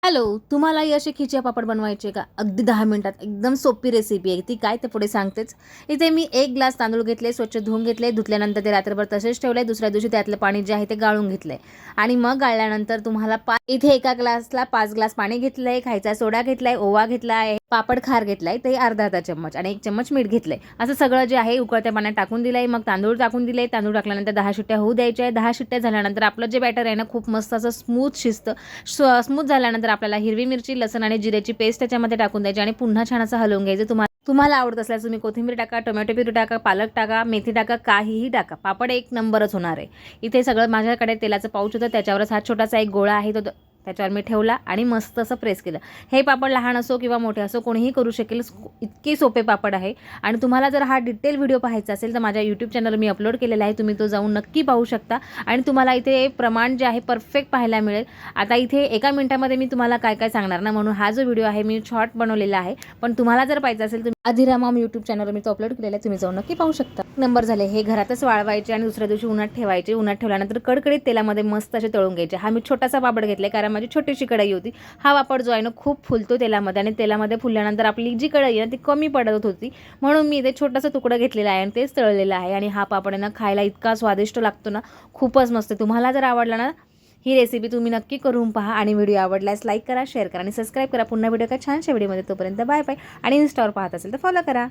Hello, तुम्हालाही असे खिचिया पापड बनवायचे का? अगदी 10 मिनिटात एकदम सोपी रेसिपी आहे. ती काय ते पुढे सांगतेच. इथे मी 1 ग्लास तांदूळ घेतले, स्वच्छ धुवून घेतले. धुतल्यानंतर ते रात्रभर तसेच ठेवले. दुसऱ्या दिवशी त्यातलं पाणी जे आहे ते गाळून घेतलंय आणि मग गाळल्यानंतर तुम्हाला इथे एका ग्लासला 5 ग्लास पाणी घेतलंय, खायचा सोडा घेतलाय, ओवा घेतला आहे, पापड खार घेतलाय, ते अर्धा चम्मच आणि 1 चम्मच मीठ घेतलंय. असं सगळं जे आहे उकळत्या पाण्यात टाकून दिलंय. मग तांदूळ टाकून दिले. तांदूळ टाकल्यानंतर 10 शिट्ट्या होऊ द्यायच्या. 10 शिट्ट्या झाल्यानंतर आपलं जे बॅटर आहे ना खूप मस्त असं स्मूथ शिजतं. स्मूथ झाल्यानंतर आपल्याला हिरवी मिरची, लसण आणि जिऱ्याची पेस्ट त्याच्यामध्ये टाकून द्यायची आणि पुन्हा छान असं हलवून घ्यायचं. तुम्हाला आवडत असल्यास तुम्ही कोथिंबीर टाका, टोमॅटो प्युरी टाका, पालक टाका, मेथी टाका, काहीही टाका. पापड एक नंबरच होणार आहे. इथे सगळं माझ्याकडे तेलाचं पाऊच होतं, त्याच्यावरच हा छोटासा एक गोळा आहे तो त्याच्यावर मी ठेवला आणि मस्त असं प्रेस केलं. हे पापड लहान असो किंवा मोठे असो कोणीही करू शकेल. इतके सोपे पापड आहे. आणि तुम्हाला जर हा डिटेल व्हिडिओ पाहायचा असेल तर माझ्या यूट्यूब चॅनलवर मी अपलोड केलेला आहे. तुम्ही तो जाऊन नक्की पाहू शकता आणि तुम्हाला इथे प्रमाण जे आहे परफेक्ट पाहायला मिळेल. आता इथे एका मिनिटामध्ये मी तुम्हाला काय काय सांगणार ना, म्हणून हा जो व्हिडिओ आहे मी शॉर्ट बनवलेला आहे. पण तुम्हाला जर पाहिजे असेल अधिरामाम यूट्यूब चॅनलवर मी तो अपलोड केलेला आहे, तुम्ही जाऊन नक्की पाहू शकता. नंबर झाले हे घरातच वाळवायचे आणि दुसऱ्या दिवशी उन्हात ठेवायचे. उन्हात ठेवल्यानंतर कडकडीत तेलामध्ये मस्त असे तळून घ्यायचे. हा मी छोटासा पापड घेतला कारण माझी छोटीशी कढई होती. हा पापड जो आहे ना खूप फुलतो तेलामध्ये आणि तेलामध्ये फुलल्यानंतर आपली जी कढई आहे ती कमी पडत होती, म्हणून मी इथे छोटासा तुकडा घेतलेला आहे आणि तेच तळलेलं आहे. आणि हा पापड ना खायला इतका स्वादिष्ट लागतो ना, खूपच मस्त. तुम्हाला जर आवडला ना ही रेसिपी तुम्ही नक्की करून पहा आणि व्हिडिओ आवडल्यास लाईक करा, शेअर करा आणि सबस्क्राईब करा. पुन्हा व्हिडिओ का छानशा व्हिडिओमध्ये. तोपर्यंत बाय बाय. आणि इन्स्टावर पाहत असेल तर फॉलो करा.